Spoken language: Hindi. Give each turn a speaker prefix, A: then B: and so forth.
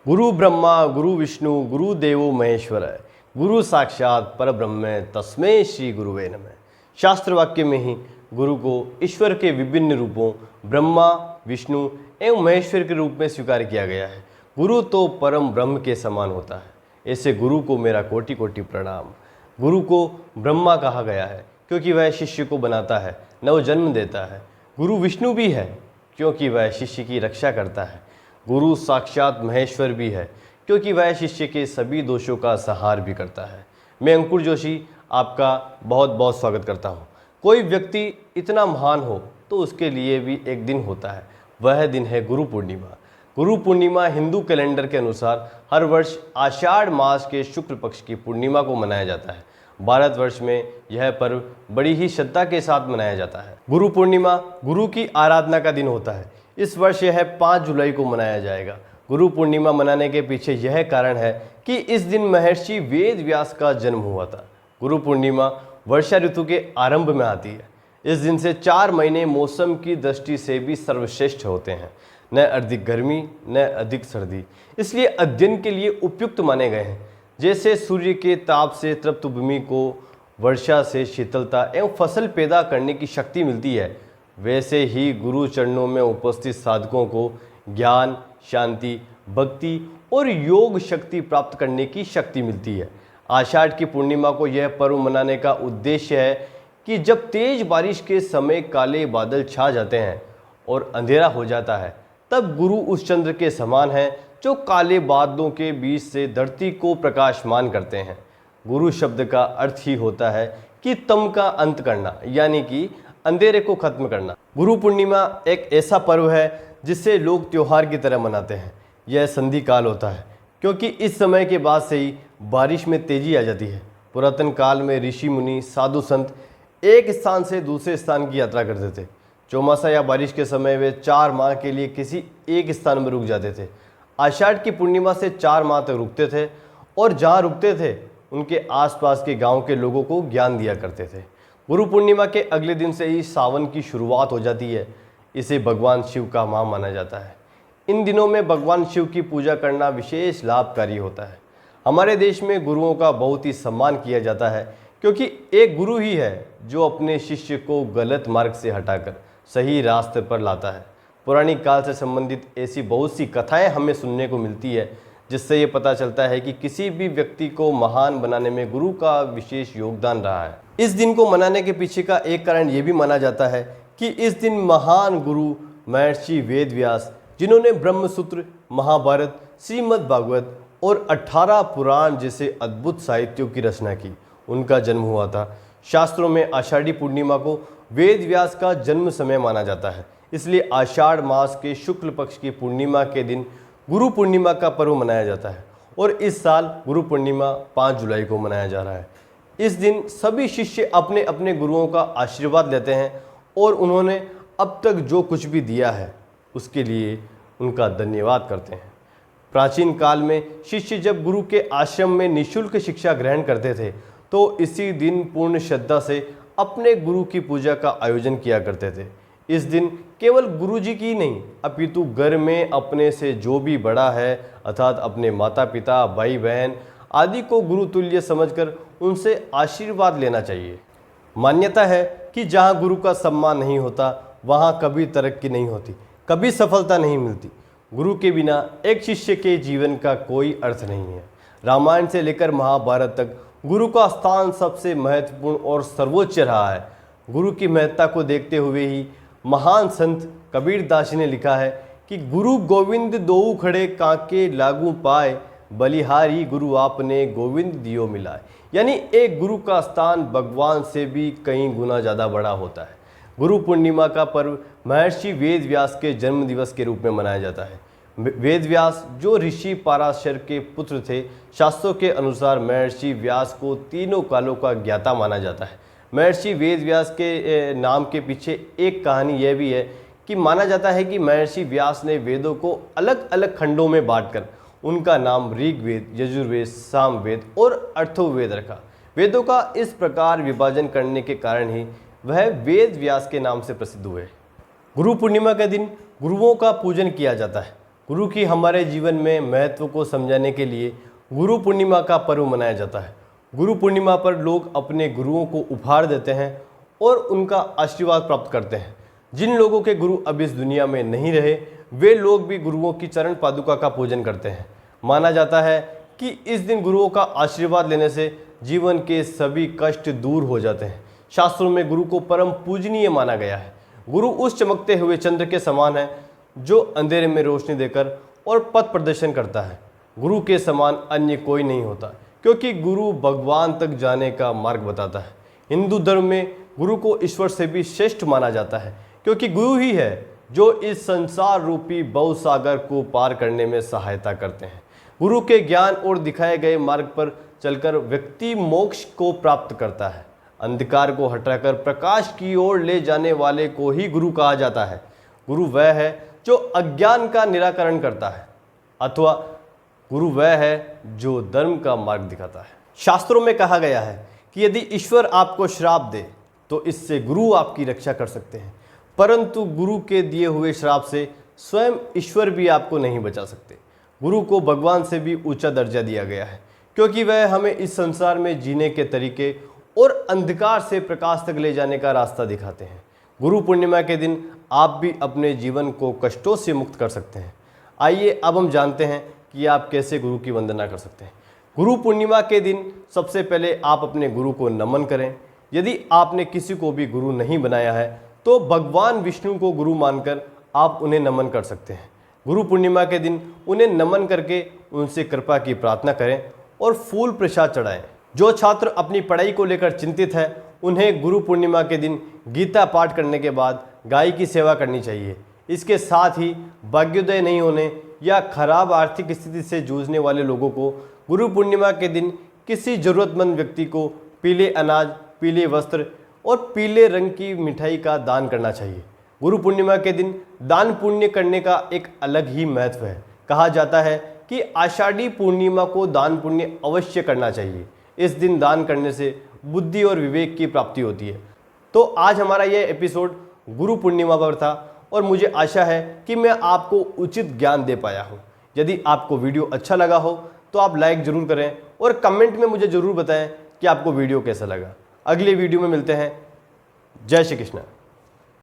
A: गुरु ब्रह्मा गुरु विष्णु गुरु देवो महेश्वर गुरु साक्षात परब्रह्म तस्मै श्री गुरुवे नमः। शास्त्र वाक्य में ही गुरु को ईश्वर के विभिन्न रूपों ब्रह्मा विष्णु एवं महेश्वर के रूप में स्वीकार किया गया है। गुरु तो परम ब्रह्म के समान होता है। ऐसे गुरु को मेरा कोटि कोटि प्रणाम। गुरु को ब्रह्मा कहा गया है क्योंकि वह शिष्य को बनाता है, नव जन्म देता है। गुरु विष्णु भी है क्योंकि वह शिष्य की रक्षा करता है। गुरु साक्षात महेश्वर भी है क्योंकि वह शिष्य के सभी दोषों का संहार भी करता है। मैं अंकुर जोशी आपका बहुत बहुत स्वागत करता हूँ। कोई व्यक्ति इतना महान हो तो उसके लिए भी एक दिन होता है, वह दिन है गुरु पूर्णिमा। गुरु पूर्णिमा हिंदू कैलेंडर के अनुसार हर वर्ष आषाढ़ मास के शुक्ल पक्ष की पूर्णिमा को मनाया जाता है। भारतवर्ष में यह पर्व बड़ी ही श्रद्धा के साथ मनाया जाता है। गुरु पूर्णिमा गुरु की आराधना का दिन होता है। इस वर्ष यह 5 जुलाई को मनाया जाएगा। गुरु पूर्णिमा मनाने के पीछे यह कारण है कि इस दिन महर्षि वेद व्यास का जन्म हुआ था। गुरु पूर्णिमा वर्षा ऋतु के आरंभ में आती है। इस दिन से 4 महीने मौसम की दृष्टि से भी सर्वश्रेष्ठ होते हैं, न अधिक गर्मी न अधिक सर्दी, इसलिए अध्ययन के लिए उपयुक्त माने गए हैं। जैसे सूर्य के ताप से तृप्त भूमि को वर्षा से शीतलता एवं फसल पैदा करने की शक्ति मिलती है, वैसे ही गुरु चरणों में उपस्थित साधकों को ज्ञान, शांति, भक्ति और योग शक्ति प्राप्त करने की शक्ति मिलती है। आषाढ़ की पूर्णिमा को यह पर्व मनाने का उद्देश्य है कि जब तेज बारिश के समय काले बादल छा जाते हैं और अंधेरा हो जाता है, तब गुरु उस चंद्र के समान है जो काले बादलों के बीच से धरती को प्रकाशमान करते हैं। गुरु शब्द का अर्थ ही होता है कि तम का अंत करना, यानी कि अंधेरे को खत्म करना। गुरु पूर्णिमा एक ऐसा पर्व है जिसे लोग त्योहार की तरह मनाते हैं। यह संधि काल होता है क्योंकि इस समय के बाद से ही बारिश में तेजी आ जाती है। पुरातन काल में ऋषि मुनि साधु संत एक स्थान से दूसरे स्थान की यात्रा करते थे। चौमासा या बारिश के समय वे 4 माह के लिए किसी एक स्थान में रुक जाते थे। आषाढ़ की पूर्णिमा से 4 माह तक रुकते थे और जहाँ रुकते थे उनके आसपास के गांव के लोगों को ज्ञान दिया करते थे। गुरु पूर्णिमा के अगले दिन से ही सावन की शुरुआत हो जाती है। इसे भगवान शिव का माह माना जाता है। इन दिनों में भगवान शिव की पूजा करना विशेष लाभकारी होता है। हमारे देश में गुरुओं का बहुत ही सम्मान किया जाता है क्योंकि एक गुरु ही है जो अपने शिष्य को गलत मार्ग से हटाकर सही रास्ते पर लाता है। पुरानी काल से संबंधित ऐसी बहुत सी कथाएं हमें सुनने को मिलती है जिससे ये पता चलता है कि किसी भी व्यक्ति को महान बनाने में गुरु का विशेष योगदान रहा है। इस दिन को मनाने के पीछे का एक कारण ये भी माना जाता है कि इस दिन महान गुरु महर्षि वेद व्यास, जिन्होंने ब्रह्मसूत्र, महाभारत, श्रीमद् भागवत और 18 पुराण जैसे अद्भुत साहित्यों की रचना की, उनका जन्म हुआ था। शास्त्रों में आषाढ़ी पूर्णिमा को वेद व्यास का जन्म समय माना जाता है। इसलिए आषाढ़ मास के शुक्ल पक्ष की पूर्णिमा के दिन गुरु पूर्णिमा का पर्व मनाया जाता है और इस साल गुरु पूर्णिमा 5 जुलाई को मनाया जा रहा है। इस दिन सभी शिष्य अपने अपने गुरुओं का आशीर्वाद लेते हैं और उन्होंने अब तक जो कुछ भी दिया है उसके लिए उनका धन्यवाद करते हैं। प्राचीन काल में शिष्य जब गुरु के आश्रम में निःशुल्क शिक्षा ग्रहण करते थे तो इसी दिन पूर्ण श्रद्धा से अपने गुरु की पूजा का आयोजन किया करते थे। इस दिन केवल गुरुजी की नहीं अपितु घर में अपने से जो भी बड़ा है अर्थात अपने माता पिता, भाई बहन आदि को गुरु तुल्य समझकर उनसे आशीर्वाद लेना चाहिए। मान्यता है कि जहाँ गुरु का सम्मान नहीं होता वहाँ कभी तरक्की नहीं होती, कभी सफलता नहीं मिलती। गुरु के बिना एक शिष्य के जीवन का कोई अर्थ नहीं है। रामायण से लेकर महाभारत तक गुरु का स्थान सबसे महत्वपूर्ण और सर्वोच्च रहा है। गुरु की महत्ता को देखते हुए ही महान संत कबीर दास ने लिखा है कि गुरु गोविंद दोऊ खड़े काके लागू पाए, बलिहारी गुरु आपने गोविंद दियो मिलाए। यानी एक गुरु का स्थान भगवान से भी कई गुना ज़्यादा बड़ा होता है। गुरु पूर्णिमा का पर्व महर्षि वेद व्यास के जन्म दिवस के रूप में मनाया जाता है। वेद व्यास जो ऋषि पराशर के पुत्र थे, शास्त्रों के अनुसार महर्षि व्यास को तीनों कालों का ज्ञाता माना जाता है। महर्षि वेद व्यास के नाम के पीछे एक कहानी यह भी है कि माना जाता है कि महर्षि व्यास ने वेदों को अलग अलग खंडों में बांटकर उनका नाम ऋग्वेद, यजुर्वेद, सामवेद और अर्थोवेद रखा। वेदों का इस प्रकार विभाजन करने के कारण ही वह वेद व्यास के नाम से प्रसिद्ध हुए। गुरु पूर्णिमा के दिन गुरुओं का पूजन किया जाता है। गुरु की हमारे जीवन में महत्व को समझाने के लिए गुरु पूर्णिमा का पर्व मनाया जाता है। गुरु पूर्णिमा पर लोग अपने गुरुओं को उपहार देते हैं और उनका आशीर्वाद प्राप्त करते हैं। जिन लोगों के गुरु अब इस दुनिया में नहीं रहे, वे लोग भी गुरुओं की चरण पादुका का पूजन करते हैं। माना जाता है कि इस दिन गुरुओं का आशीर्वाद लेने से जीवन के सभी कष्ट दूर हो जाते हैं। शास्त्रों में गुरु को परम पूजनीय माना गया है। गुरु उस चमकते हुए चंद्र के समान है जो अंधेरे में रोशनी देकर और पथ प्रदर्शन करता है। गुरु के समान अन्य कोई नहीं होता, क्योंकि गुरु भगवान तक जाने का मार्ग बताता है। हिंदू धर्म में गुरु को ईश्वर से भी श्रेष्ठ माना जाता है, क्योंकि गुरु ही है जो इस संसार रूपी भवसागर को पार करने में सहायता करते हैं। गुरु के ज्ञान और दिखाए गए मार्ग पर चलकर व्यक्ति मोक्ष को प्राप्त करता है। अंधकार को हटाकर प्रकाश की ओर ले जाने वाले को ही गुरु कहा जाता है। गुरु वह है जो अज्ञान का निराकरण करता है, अथवा गुरु वह है जो धर्म का मार्ग दिखाता है। शास्त्रों में कहा गया है कि यदि ईश्वर आपको श्राप दे तो इससे गुरु आपकी रक्षा कर सकते हैं, परंतु गुरु के दिए हुए श्राप से स्वयं ईश्वर भी आपको नहीं बचा सकते। गुरु को भगवान से भी ऊंचा दर्जा दिया गया है, क्योंकि वह हमें इस संसार में जीने के तरीके और अंधकार से प्रकाश तक ले जाने का रास्ता दिखाते हैं। गुरु पूर्णिमा के दिन आप भी अपने जीवन को कष्टों से मुक्त कर सकते हैं। आइए अब हम जानते हैं कि आप कैसे गुरु की वंदना कर सकते हैं। गुरु पूर्णिमा के दिन सबसे पहले आप अपने गुरु को नमन करें। यदि आपने किसी को भी गुरु नहीं बनाया है तो भगवान विष्णु को गुरु मानकर आप उन्हें नमन कर सकते हैं। गुरु पूर्णिमा के दिन उन्हें नमन करके उनसे कृपा की प्रार्थना करें और फूल प्रसाद चढ़ाएं। जो छात्र अपनी पढ़ाई को लेकर चिंतित है, उन्हें गुरु पूर्णिमा के दिन गीता पाठ करने के बाद गाय की सेवा करनी चाहिए। इसके साथ ही भाग्योदय नहीं होने या खराब आर्थिक स्थिति से जूझने वाले लोगों को गुरु पूर्णिमा के दिन किसी ज़रूरतमंद व्यक्ति को पीले अनाज, पीले वस्त्र और पीले रंग की मिठाई का दान करना चाहिए। गुरु पूर्णिमा के दिन दान पुण्य करने का एक अलग ही महत्व है। कहा जाता है कि आषाढ़ी पूर्णिमा को दान पुण्य अवश्य करना चाहिए। इस दिन दान करने से बुद्धि और विवेक की प्राप्ति होती है। तो आज हमारा यह एपिसोड गुरु पूर्णिमा पर था और मुझे आशा है कि मैं आपको उचित ज्ञान दे पाया हूँ। यदि आपको वीडियो अच्छा लगा हो तो आप लाइक ज़रूर करें और कमेंट में मुझे ज़रूर बताएं कि आपको वीडियो कैसा लगा। अगले वीडियो में मिलते हैं। जय श्री कृष्ण।